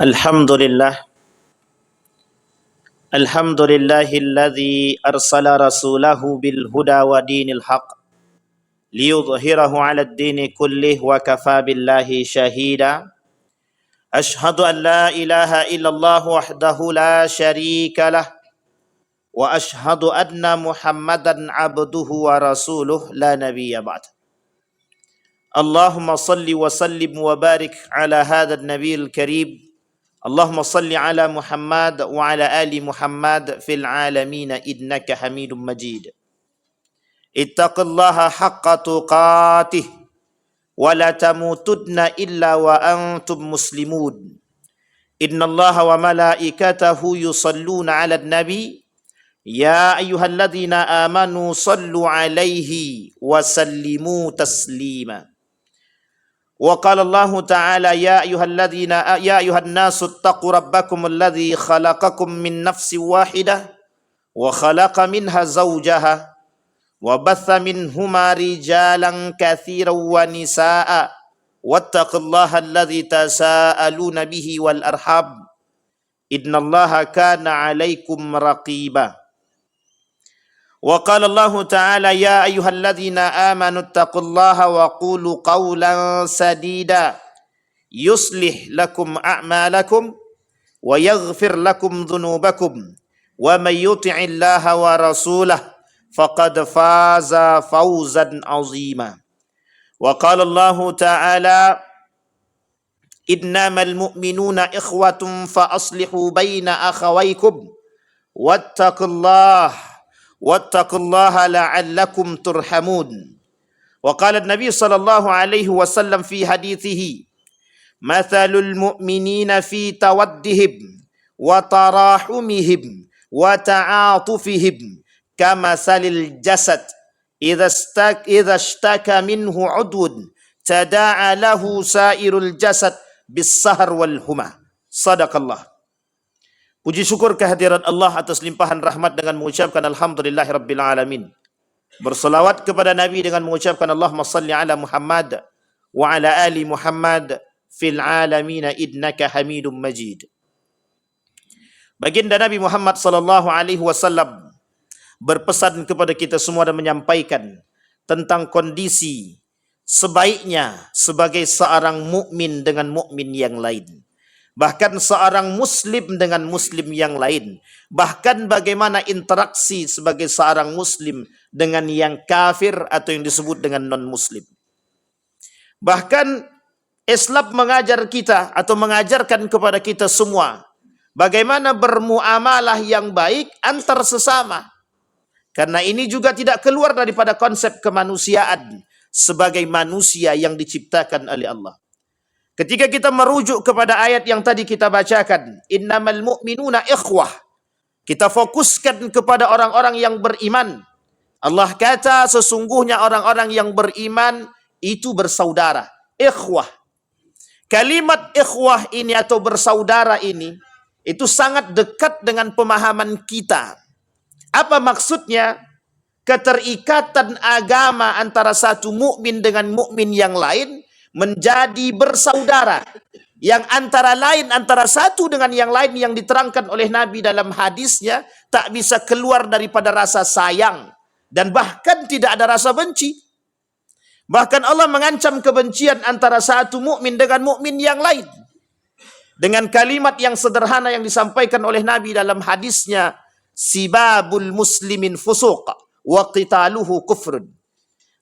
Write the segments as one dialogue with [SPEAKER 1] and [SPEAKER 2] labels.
[SPEAKER 1] الحمد لله الحمد لله الذي أرسل رسوله بالهدى ودين الحق ليظهره على الدين كله وكفى بالله شهيدا أشهد أن لا إله إلا الله وحده لا شريك له وأشهد أن محمدا عبده ورسوله لا نبي بعد اللهم صل وسلم وبارك على هذا النبي الكريم اللهم صل على محمد وعلى آل محمد في العالمين إنك حميد مجيد اتق الله حق تقاته ولا تموتن إلا وأنتم مسلمون إن الله وملائكته يصلون على النبي يا أيها الذين آمنوا صلوا عليه وسلموا تسليما وقال الله تعالى يا أيها الناس اتقوا ربكم الذي خلقكم من نفس واحدة وخلق منها زوجها وبث منهما رجالا كثيرا ونساء واتقوا الله الذي تساءلون به والأرحام إن الله كان عليكم رقيبا وقال الله تعالى يا أيها الذين آمنوا اتقوا الله وقولوا قولا سديدا يصلح لكم أعمالكم ويغفر لكم ذنوبكم ومن يطع الله ورسوله فقد فاز فوزا عظيما وقال الله تعالى إنما المؤمنون إخوة فأصلحوا بين أخويكم واتقوا الله لعلكم ترحمون وقال النبي صلى الله عليه وسلم في حديثه مثل المؤمنين في تودهم وتراحمهم وتعاطفهم كمثل الجسد إذا اشتكى منه عضو تداعى له سائر الجسد بالسهر والهمة صدق الله. Puji syukur kehadiran Allah atas limpahan rahmat dengan mengucapkan alhamdulillahirabbil alamin. Berselawat kepada Nabi dengan mengucapkan Allahumma salli ala Muhammad wa ala ali Muhammad fil alamin innaka Hamidum Majid. Baginda Nabi Muhammad sallallahu alaihi wasallam berpesan kepada kita semua dan menyampaikan tentang kondisi sebaiknya sebagai seorang mukmin dengan mukmin yang lain. Bahkan seorang muslim dengan muslim yang lain. Bahkan bagaimana interaksi sebagai seorang muslim dengan yang kafir atau yang disebut dengan non-muslim. Bahkan Islam mengajar kita atau mengajarkan kepada kita semua bagaimana bermuamalah yang baik antar sesama. Karena ini juga tidak keluar daripada konsep kemanusiaan sebagai manusia yang diciptakan oleh Allah. Ketika kita merujuk kepada ayat yang tadi kita bacakan, innamal mu'minuna ikhwah. Kita fokuskan kepada orang-orang yang beriman. Allah kata sesungguhnya orang-orang yang beriman itu bersaudara. Ikhwah. Kalimat ikhwah ini atau bersaudara ini, itu sangat dekat dengan pemahaman kita. Apa maksudnya? Keterikatan agama antara satu mukmin dengan mukmin yang lain menjadi bersaudara, yang antara lain antara satu dengan yang lain yang diterangkan oleh Nabi dalam hadisnya tak bisa keluar daripada rasa sayang dan bahkan tidak ada rasa benci. Bahkan Allah mengancam kebencian antara satu mukmin dengan mukmin yang lain dengan kalimat yang sederhana yang disampaikan oleh Nabi dalam hadisnya, sibabul muslimin fusuq wa qitaluhu kufrun.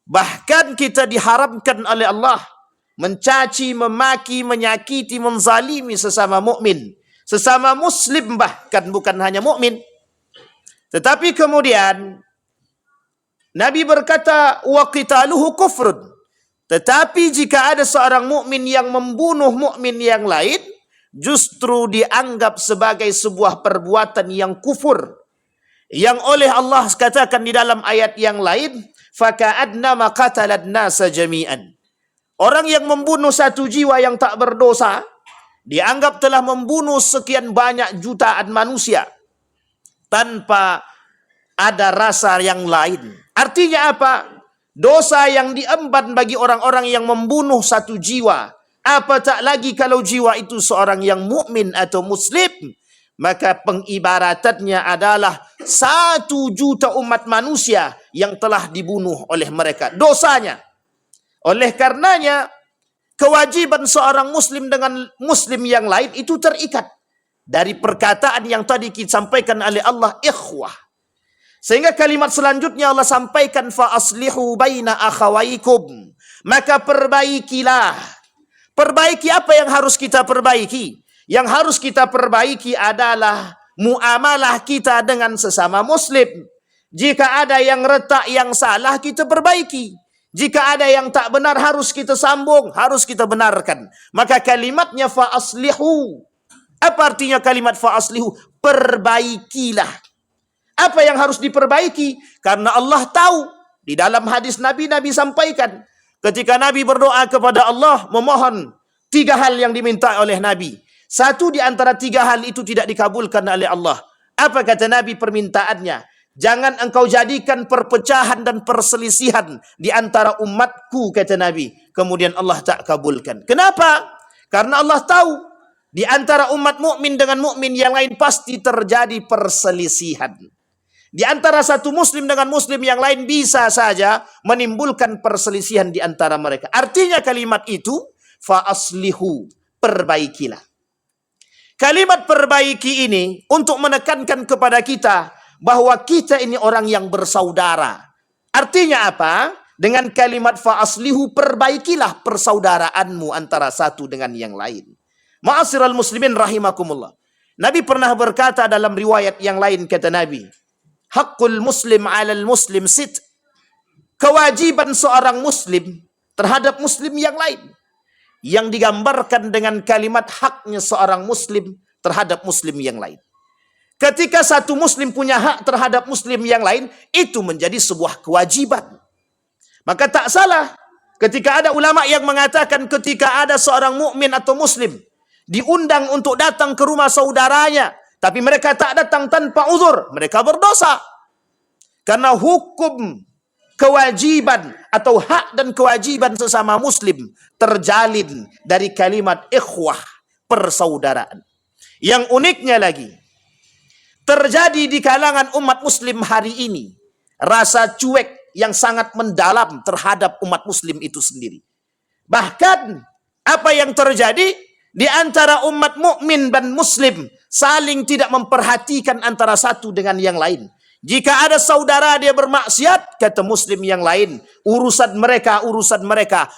[SPEAKER 1] Bahkan kita diharamkan oleh Allah mencaci, memaki, menyakiti, menzalimi sesama mukmin, sesama muslim, bahkan bukan hanya mukmin. Tetapi kemudian Nabi berkata wa qitaluhu kufrun. Tetapi jika ada seorang mukmin yang membunuh mukmin yang lain, justru dianggap sebagai sebuah perbuatan yang kufur. Yang oleh Allah katakan di dalam ayat yang lain, faka'annama qatalan nasa jami'an. Orang yang membunuh satu jiwa yang tak berdosa dianggap telah membunuh sekian banyak jutaan manusia tanpa ada rasa yang lain. Artinya apa? Dosa yang diemban bagi orang-orang yang membunuh satu jiwa Apa tak lagi kalau jiwa itu seorang yang mukmin atau muslim, maka pengibaratannya adalah 1 juta umat manusia yang telah dibunuh oleh mereka. Dosanya. Oleh karenanya, kewajiban seorang muslim dengan muslim yang lain itu terikat. Dari perkataan yang tadi disampaikan oleh Allah, ikhwah. Sehingga kalimat selanjutnya Allah sampaikan, fa aslihu baina akhawaikum. Maka perbaikilah. Perbaiki apa yang harus kita perbaiki? Yang harus kita perbaiki adalah muamalah kita dengan sesama muslim. Jika ada yang retak, yang salah, kita perbaiki. Jika ada yang tak benar, harus kita sambung, harus kita benarkan. Maka kalimatnya fa aslihu. Apa artinya kalimat fa aslihu? Perbaikilah. Apa yang harus diperbaiki? Karena Allah tahu. Di dalam hadis Nabi sampaikan, ketika Nabi berdoa kepada Allah, memohon 3 hal yang diminta oleh Nabi. 1 di antara 3 hal itu tidak dikabulkan oleh Allah. Apa kata Nabi permintaannya? Jangan engkau jadikan perpecahan dan perselisihan di antara umatku, kata Nabi. Kemudian Allah tak kabulkan. Kenapa? Karena Allah tahu di antara umat mukmin dengan mukmin yang lain pasti terjadi perselisihan. Di antara satu muslim dengan muslim yang lain bisa saja menimbulkan perselisihan di antara mereka. Artinya kalimat itu, fa aslihu, perbaikilah. Kalimat perbaiki ini untuk menekankan kepada kita bahwa kita ini orang yang bersaudara. Artinya apa? Dengan kalimat fa aslihu, perbaikilah persaudaraanmu antara satu dengan yang lain. Ma'asyiral muslimin rahimakumullah. Nabi pernah berkata dalam riwayat yang lain, kata Nabi, haqqul muslim 'alal muslim sit. Kewajiban seorang muslim terhadap muslim yang lain. Yang digambarkan dengan kalimat haknya seorang muslim terhadap muslim yang lain. Ketika satu muslim punya hak terhadap muslim yang lain, itu menjadi sebuah kewajiban. Maka tak salah ketika ada ulama yang mengatakan ketika ada seorang mukmin atau muslim diundang untuk datang ke rumah saudaranya, tapi mereka tak datang tanpa uzur, mereka berdosa. Karena hukum kewajiban atau hak dan kewajiban sesama muslim terjalin dari kalimat ikhwah, persaudaraan. Yang uniknya lagi, terjadi di kalangan umat muslim hari ini rasa cuek yang sangat mendalam terhadap umat muslim itu sendiri. Bahkan apa yang terjadi di antara umat mukmin dan muslim saling tidak memperhatikan antara satu dengan yang lain. Jika ada saudara dia bermaksiat, kata muslim yang lain, urusan mereka,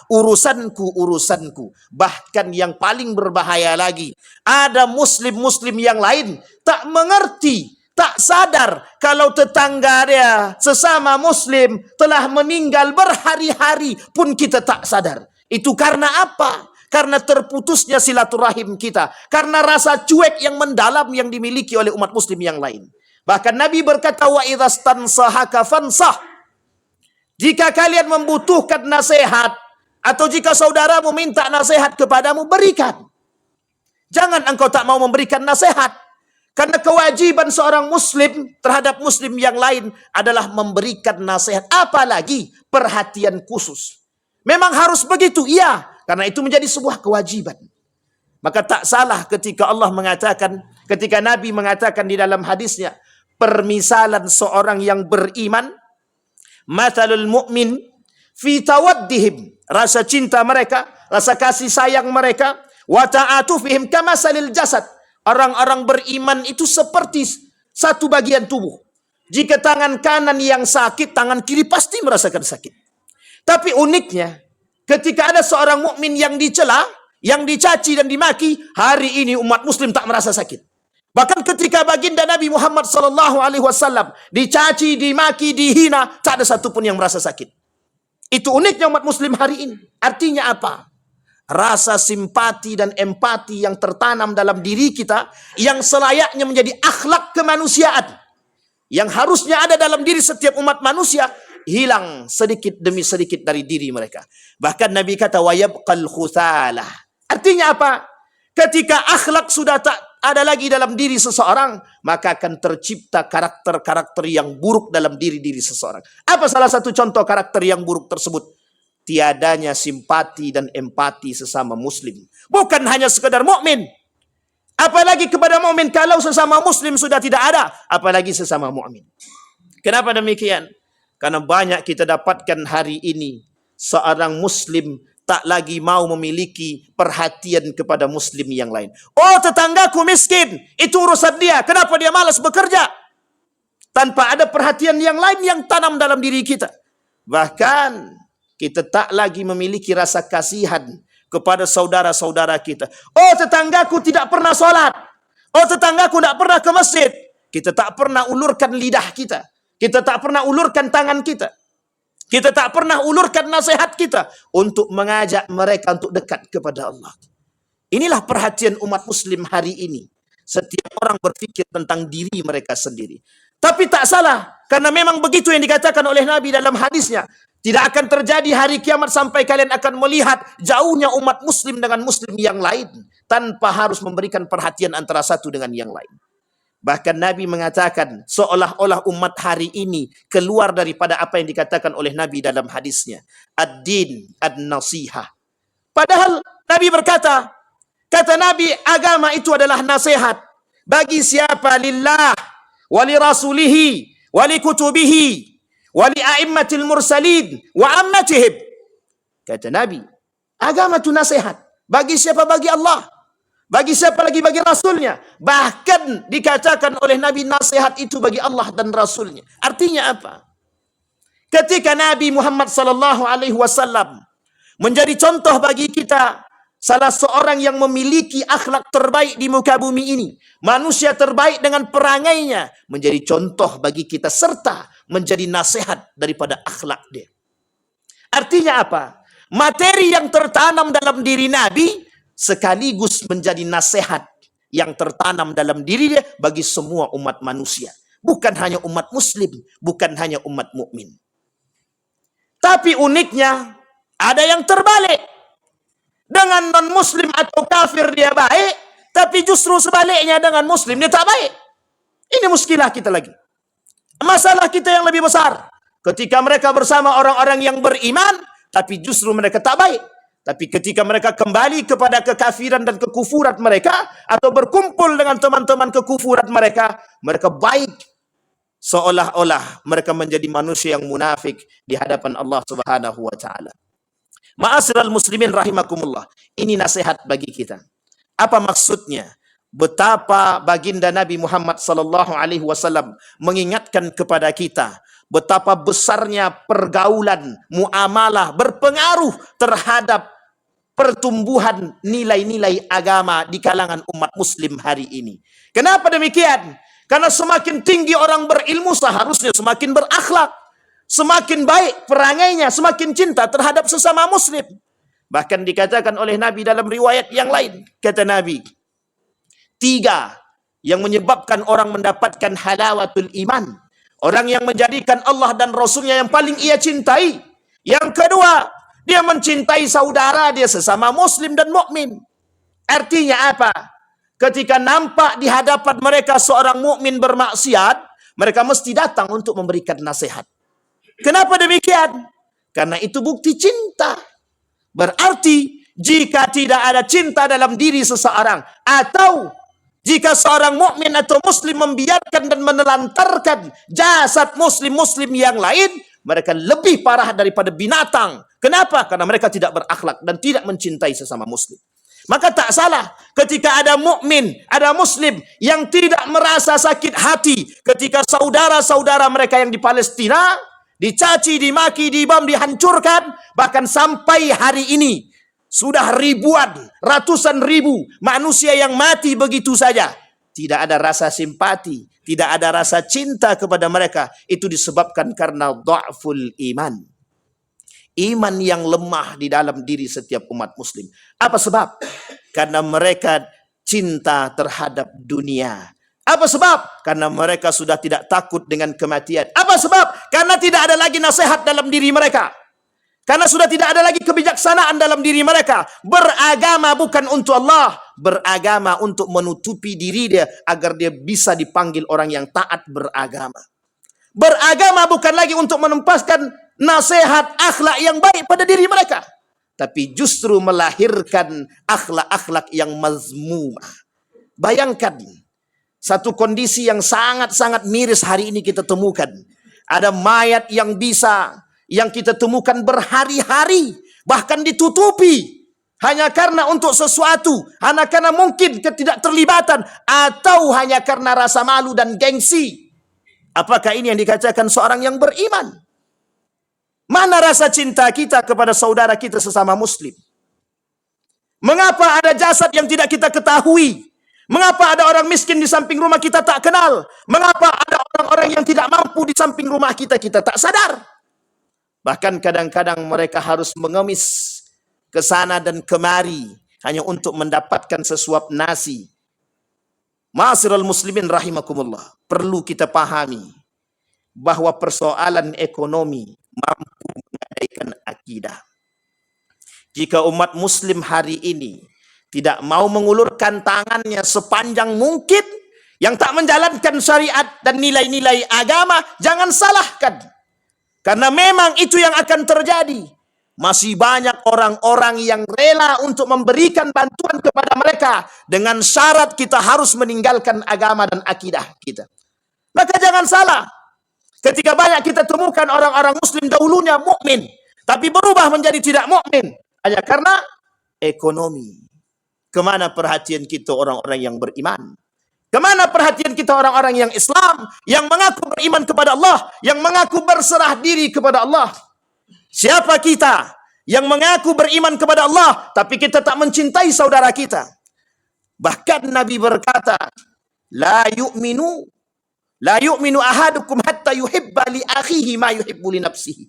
[SPEAKER 1] urusanku. Bahkan yang paling berbahaya lagi, ada muslim-muslim yang lain tak mengerti, tak sadar kalau tetangga dia sesama muslim telah meninggal berhari-hari pun kita tak sadar. Itu karena apa? Karena terputusnya silaturahim kita. Karena rasa cuek yang mendalam yang dimiliki oleh umat muslim yang lain. Bahkan Nabi berkata, wa idza stansahaka fansah. Jika kalian membutuhkan nasihat, atau jika saudaramu minta nasihat kepadamu, berikan. Jangan engkau tak mau memberikan nasihat. Karena kewajiban seorang muslim terhadap muslim yang lain adalah memberikan nasihat. Apalagi perhatian khusus. Memang harus begitu, iya. Karena itu menjadi sebuah kewajiban. Maka tak salah ketika Allah mengatakan, ketika Nabi mengatakan di dalam hadisnya, permisalan seorang yang beriman, mathalul mu'min fi tawaddihim, rasa cinta mereka, rasa kasih sayang mereka, wa ta'atufihim kamasalil jasad. Orang-orang beriman itu seperti satu bagian tubuh. Jika tangan kanan yang sakit, tangan kiri pasti merasakan sakit. Tapi uniknya, ketika ada seorang mukmin yang dicela, yang dicaci dan dimaki, hari ini umat muslim tak merasa sakit. Bahkan ketika baginda Nabi Muhammad SAW dicaci, dimaki, dihina, tak ada satupun yang merasa sakit. Itu uniknya umat muslim hari ini. Artinya apa? Rasa simpati dan empati yang tertanam dalam diri kita, yang selayaknya menjadi akhlak kemanusiaan, yang harusnya ada dalam diri setiap umat manusia, hilang sedikit demi sedikit dari diri mereka. Bahkan Nabi kata, wa yabqal khuthalah. Artinya apa? Ketika akhlak sudah tak ada lagi dalam diri seseorang, maka akan tercipta karakter-karakter yang buruk dalam diri seseorang. Apa salah satu contoh karakter yang buruk tersebut? tiadanya simpati dan empati sesama muslim. Bukan hanya sekedar mukmin, apalagi kepada mukmin. Kalau sesama muslim sudah tidak ada, apalagi sesama mukmin. Kenapa demikian? Karena banyak kita dapatkan hari ini seorang muslim tak lagi mau memiliki perhatian kepada muslim yang lain. Oh, tetanggaku miskin, itu urusan dia. Kenapa dia malas bekerja? Tanpa ada perhatian yang lain yang tanam dalam diri kita. Bahkan kita tak lagi memiliki rasa kasihan kepada saudara-saudara kita. Oh, tetanggaku tidak pernah sholat. Oh, tetanggaku tidak pernah ke masjid. Kita tak pernah ulurkan lidah kita. Kita tak pernah ulurkan tangan kita. Kita tak pernah ulurkan nasihat kita untuk mengajak mereka untuk dekat kepada Allah. Inilah perhatian umat muslim hari ini. Setiap orang berfikir tentang diri mereka sendiri. Tapi tak salah, karena memang begitu yang dikatakan oleh Nabi dalam hadisnya. Tidak akan terjadi hari kiamat sampai kalian akan melihat jauhnya umat muslim dengan muslim yang lain, tanpa harus memberikan perhatian antara satu dengan yang lain. Bahkan Nabi mengatakan seolah-olah umat hari ini keluar daripada apa yang dikatakan oleh Nabi dalam hadisnya. Ad-din ad-nasihah. Padahal Nabi berkata, kata Nabi, agama itu adalah nasihat. Bagi siapa? Lillah, wali rasulihi, wali kutubihi, wali a'immatil mursalin, wa ammatihim. Kata Nabi, agama itu nasihat. Bagi siapa? Bagi Allah. Bagi siapa lagi? Bagi Rasulnya. Bahkan dikatakan oleh Nabi, nasihat itu bagi Allah dan Rasulnya. Artinya apa? Ketika Nabi Muhammad SAW menjadi contoh bagi kita, salah seorang yang memiliki akhlak terbaik di muka bumi ini, manusia terbaik dengan perangainya, menjadi contoh bagi kita serta menjadi nasihat daripada akhlak dia. Artinya apa? Materi yang tertanam dalam diri Nabi sekaligus menjadi nasihat yang tertanam dalam diri dia bagi semua umat manusia. Bukan hanya umat muslim, bukan hanya umat mukmin. Tapi uniknya, ada yang terbalik. Dengan non-muslim atau kafir dia baik, tapi justru sebaliknya dengan muslim dia tak baik. Ini muskilah kita lagi. Masalah kita yang lebih besar. Ketika mereka bersama orang-orang yang beriman, tapi justru mereka tak baik. Tapi ketika mereka kembali kepada kekafiran dan kekufuran mereka, atau berkumpul dengan teman-teman kekufuran mereka, mereka baik. Seolah-olah mereka menjadi manusia yang munafik di hadapan Allah Subhanahu wa Ta'ala. Ma'asyiral muslimin rahimakumullah. Ini nasihat bagi kita. Apa maksudnya? Betapa baginda Nabi Muhammad sallallahu alaihi wasallam mengingatkan kepada kita betapa besarnya pergaulan, muamalah berpengaruh terhadap pertumbuhan nilai-nilai agama di kalangan umat muslim hari ini. Kenapa demikian? Karena semakin tinggi orang berilmu, seharusnya semakin berakhlak, semakin baik perangainya, semakin cinta terhadap sesama muslim. Bahkan dikatakan oleh Nabi dalam riwayat yang lain, kata Nabi, 3 yang menyebabkan orang mendapatkan halawatul iman. Orang yang menjadikan Allah dan Rasulnya yang paling ia cintai. Yang kedua, dia mencintai saudara dia sesama muslim dan mukmin. Artinya apa? Ketika nampak di hadapan mereka seorang mukmin bermaksiat, mereka mesti datang untuk memberikan nasihat. Kenapa demikian? Karena itu bukti cinta. Berarti jika tidak ada cinta dalam diri seseorang, atau jika seorang mukmin atau muslim membiarkan dan menelantarkan jasad muslim-muslim yang lain, mereka lebih parah daripada binatang. Kenapa? Karena mereka tidak berakhlak dan tidak mencintai sesama muslim. Maka tak salah ketika ada mukmin, ada muslim yang tidak merasa sakit hati ketika saudara-saudara mereka yang di Palestina dicaci, dimaki, dibom, dihancurkan, bahkan sampai hari ini sudah ribuan, ratusan ribu manusia yang mati begitu saja. Tidak ada rasa simpati, tidak ada rasa cinta kepada mereka. Itu disebabkan karena dha'ful iman. Iman yang lemah di dalam diri setiap umat muslim. Apa sebab? Karena mereka cinta terhadap dunia. Apa sebab? Karena mereka sudah tidak takut dengan kematian. Apa sebab? Karena tidak ada lagi nasihat dalam diri mereka. Karena sudah tidak ada lagi kebijaksanaan dalam diri mereka. Beragama bukan untuk Allah. Beragama untuk menutupi diri dia agar dia bisa dipanggil orang yang taat beragama. Beragama bukan lagi untuk menempaskan nasihat akhlak yang baik pada diri mereka, tapi justru melahirkan akhlak-akhlak yang mazmumah. Bayangkan satu kondisi yang sangat-sangat miris hari ini kita temukan. Ada mayat yang kita temukan berhari-hari, bahkan ditutupi, hanya karena untuk sesuatu, hanya karena mungkin ketidakterlibatan, atau hanya karena rasa malu dan gengsi. Apakah ini yang dikatakan seorang yang beriman? Mana rasa cinta kita kepada saudara kita sesama muslim? Mengapa ada jasad yang tidak kita ketahui? Mengapa ada orang miskin di samping rumah kita tak kenal? Mengapa ada orang-orang yang tidak mampu di samping rumah kita tak sadar? Bahkan kadang-kadang mereka harus mengemis ke sana dan kemari hanya untuk mendapatkan sesuap nasi. Ma'asyiral muslimin rahimakumullah, perlu kita pahami bahwa persoalan ekonomi mampu menggadaikan akidah. Jika umat muslim hari ini tidak mau mengulurkan tangannya sepanjang mungkin, yang tak menjalankan syariat dan nilai-nilai agama, jangan salahkan. Karena memang itu yang akan terjadi. Masih banyak orang-orang yang rela untuk memberikan bantuan kepada mereka dengan syarat kita harus meninggalkan agama dan akidah kita. Maka jangan salah, ketika banyak kita temukan orang-orang muslim dahulunya mukmin, tapi berubah menjadi tidak mukmin hanya karena ekonomi. Kemana perhatian kita orang-orang yang beriman? Kemana perhatian kita orang-orang yang Islam, yang mengaku beriman kepada Allah, yang mengaku berserah diri kepada Allah? Siapa kita yang mengaku beriman kepada Allah, tapi kita tak mencintai saudara kita? Bahkan Nabi berkata, La yu'minu ahadukum hatta yuhibba li akhihi ma yuhibbu li nafsihi.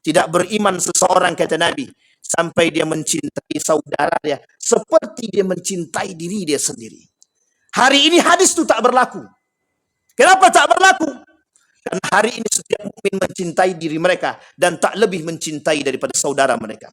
[SPEAKER 1] Tidak beriman seseorang, kata Nabi, sampai dia mencintai saudaranya seperti dia mencintai diri dia sendiri. Hari ini hadis itu tak berlaku. Kenapa tak berlaku? Karena hari ini setiap mukmin mencintai diri mereka dan tak lebih mencintai daripada saudara mereka.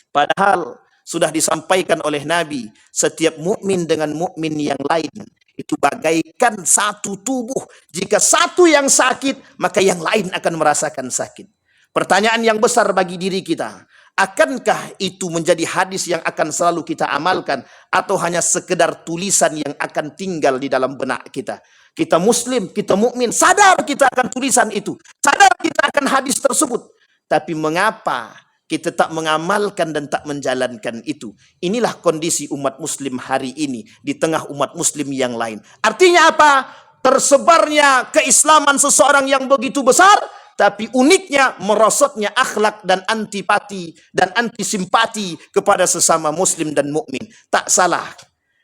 [SPEAKER 1] Padahal sudah disampaikan oleh Nabi, setiap mukmin dengan mukmin yang lain itu bagaikan satu tubuh. Jika satu yang sakit, maka yang lain akan merasakan sakit. Pertanyaan yang besar bagi diri kita, akankah itu menjadi hadis yang akan selalu kita amalkan, atau hanya sekedar tulisan yang akan tinggal di dalam benak kita? Kita muslim, kita mukmin, sadar kita akan tulisan itu, sadar kita akan hadis tersebut, tapi mengapa kita tak mengamalkan dan tak menjalankan itu? Inilah kondisi umat muslim hari ini di tengah umat muslim yang lain. Artinya apa? Tersebarnya keislaman seseorang yang begitu besar, tapi uniknya merosotnya akhlak dan antipati dan antisimpati kepada sesama muslim dan mukmin. Tak salah.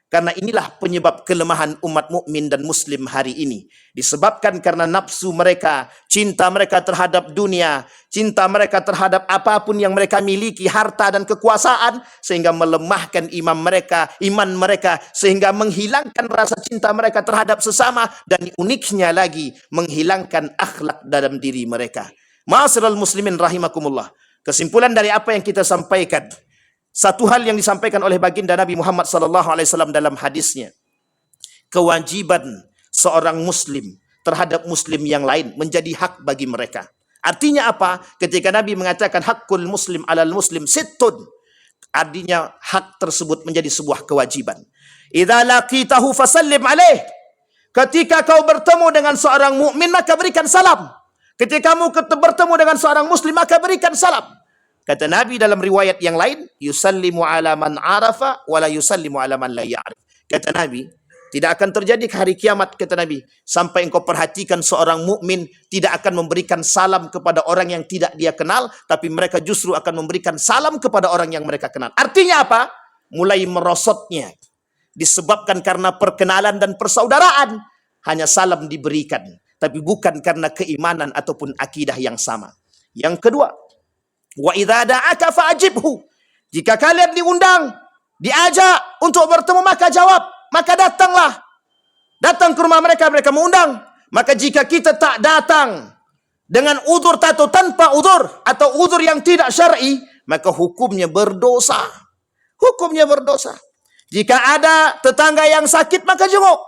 [SPEAKER 1] Karena inilah penyebab kelemahan umat mukmin dan muslim hari ini. Disebabkan karena nafsu mereka, cinta mereka terhadap dunia, cinta mereka terhadap apapun yang mereka miliki, harta dan kekuasaan, sehingga melemahkan iman mereka, sehingga menghilangkan rasa cinta mereka terhadap sesama, dan uniknya lagi menghilangkan akhlak dalam diri mereka. Ma'asyiral muslimin rahimakumullah. Kesimpulan dari apa yang kita sampaikan, satu hal yang disampaikan oleh baginda Nabi Muhammad SAW dalam hadisnya, kewajiban seorang muslim terhadap muslim yang lain menjadi hak bagi mereka. Artinya apa? Ketika Nabi mengatakan hakul muslim alal muslim sittun, artinya hak tersebut menjadi sebuah kewajiban. Idza laqitahu fasallim alaih. Ketika kau bertemu dengan seorang mukmin, maka berikan salam. Ketika kamu bertemu dengan seorang muslim, maka berikan salam. Kata Nabi dalam riwayat yang lain, yusallimu ala man arafa wala yusallimu ala man la ya'rif. Kata Nabi, tidak akan terjadi hari kiamat, kata Nabi, sampai engkau perhatikan seorang mukmin tidak akan memberikan salam kepada orang yang tidak dia kenal, tapi mereka justru akan memberikan salam kepada orang yang mereka kenal. Artinya apa? Mulai merosotnya disebabkan karena perkenalan dan persaudaraan, hanya salam diberikan, tapi bukan karena keimanan ataupun akidah yang sama. Yang kedua, wa idza da'aka fa'ajibhu. Jika kalian diundang, diajak untuk bertemu, maka jawab, maka datanglah. Datang ke rumah mereka, mereka mengundang. Maka jika kita tak datang dengan udzur atau tanpa udzur, atau udzur yang tidak syar'i, maka hukumnya berdosa. Hukumnya berdosa. Jika ada tetangga yang sakit, maka jenguk.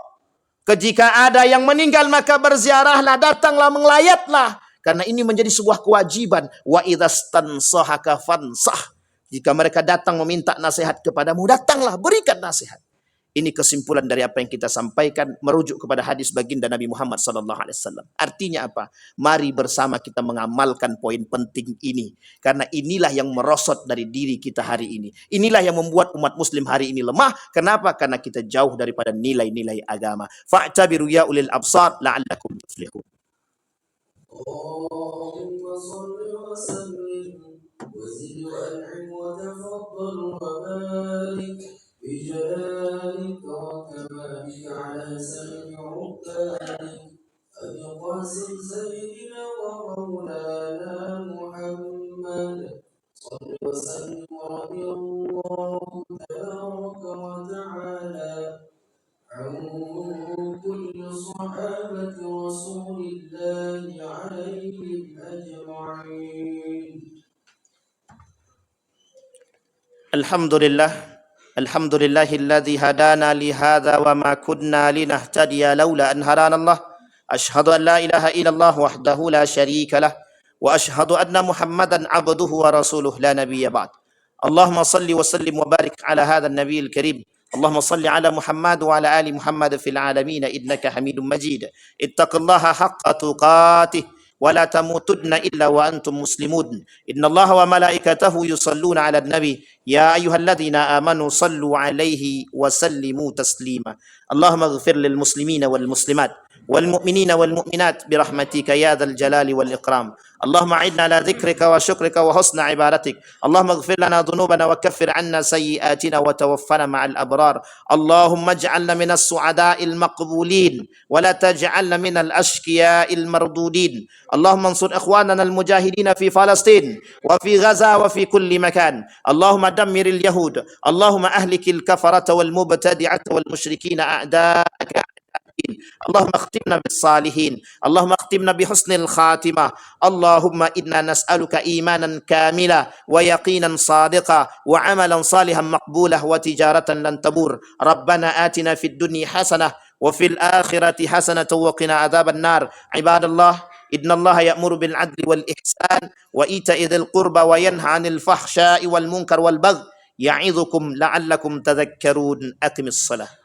[SPEAKER 1] Jika ada yang meninggal maka berziarahlah, datanglah, mengelayatlah. Karena ini menjadi sebuah kewajiban. Wa idzastansahaka fansah. Jika mereka datang meminta nasihat kepadamu, datanglah, berikan nasihat. Ini kesimpulan dari apa yang kita sampaikan merujuk kepada hadis baginda Nabi Muhammad SAW. Artinya apa? Mari bersama kita mengamalkan poin penting ini. Karena inilah yang merosot dari diri kita hari ini. Inilah yang membuat umat muslim hari ini lemah. Kenapa? Karena kita jauh daripada nilai-nilai agama. Fa'tabiru ya ulil absar la'allakum tuflihun.
[SPEAKER 2] Allahumma salli wa sallim wa zid wa an'im wa tafaddal wa barik بجلالك وكمالك على سمع عبادك أبي القاسم سيدنا ومولانا محمد صل وسلم رضي الله تبارك وتعالى عن كل صحابة رسول الله عليهم أجمعين.
[SPEAKER 1] الحمد لله الذي هدانا لهذا وما كنا لنهتدي لولا أن هدانا الله. أشهد أن لا إله إلا الله وحده لا شريك له وأشهد أن محمدا عبده ورسوله لا نبي بعد. اللهم صل وسلم وبارك على هذا النبي الكريم. اللهم صل على محمد وعلى آل محمد في العالمين إنك حميد مجيد. اتق الله حق تقاته ولا تموتن إلا وأنتم مسلمون. إن الله وملائكته يصلون على النبي يا أيها الذين آمنوا صلوا عليه وسلموا تسليما. اللهم اغفر للمسلمين والمسلمات والمؤمنين والمؤمنات برحمتك يا ذا الجلال والإكرام. اللهم أعنا على ذكرك وشكرك وحسن عبادتك. اللهم اغفر لنا ذنوبنا وكفر عنا سيئاتنا وتوفنا مع الأبرار. اللهم اجعلنا من السعداء المقبولين ولا تجعلنا من الأشقياء المردودين. اللهم انصر إخواننا المجاهدين في فلسطين وفي غزة وفي كل مكان. اللهم دمر اليهود. اللهم أهلك الكفرة والمبتدعة والمشركين أعداءك. اللهم اختمنا بالصالحين. اللهم اختمنا بحسن الخاتمة. اللهم إنا نسألك إيمانا كاملا ويقينا صادقا وعملا صالحا مقبولا وتجارة لن تبور. ربنا آتنا في الدنيا حسنة وفي الآخرة حسنة وقنا عذاب النار. عباد الله إن الله يأمر بالعدل والإحسان وإيتاء ذي القربى وينهى عن الفحشاء والمنكر والبغي يعظكم لعلكم تذكرون. أقم الصلاة.